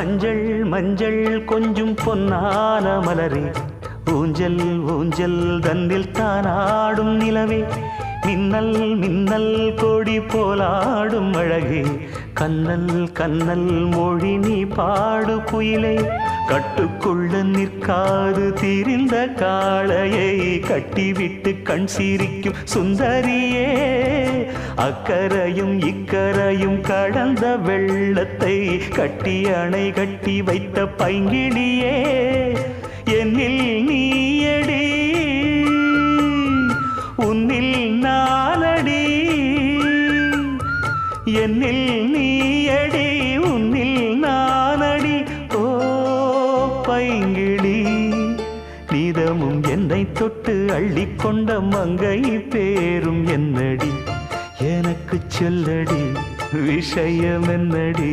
மஞ்சள் மஞ்சள் கொஞ்சம் பொன்னான மலரே, ஊஞ்சல் ஊஞ்சல் தன்னில் தானாடும் நிலவே, மின்னல் மின்னல் கொடி போலாடும் அழகே, கண்ணல் கண்ணல் மொழி நீ பாடு குயிலே, கட்டுக்குள்ள நிற்காது திரிந்த காளையை கட்டிவிட்டு கண் சிரிக்கும் சுந்தரியே, அக்கரையும் இக்கரையும் கடந்த வெள்ளத்தை கட்டி அணை கட்டி வைத்த பைங்கிளியே, என்னில் நீயடி உன்னில் நானடி, என்னில் நீயடி உன்னில் நானடி. ஓ பைங்கிளி, நீதமும் என்னை தொட்டு அள்ளிக்கொண்ட மங்கை பேரும் என்னடி, எனக்கு சொல்லடி விஷயம் என்னடி.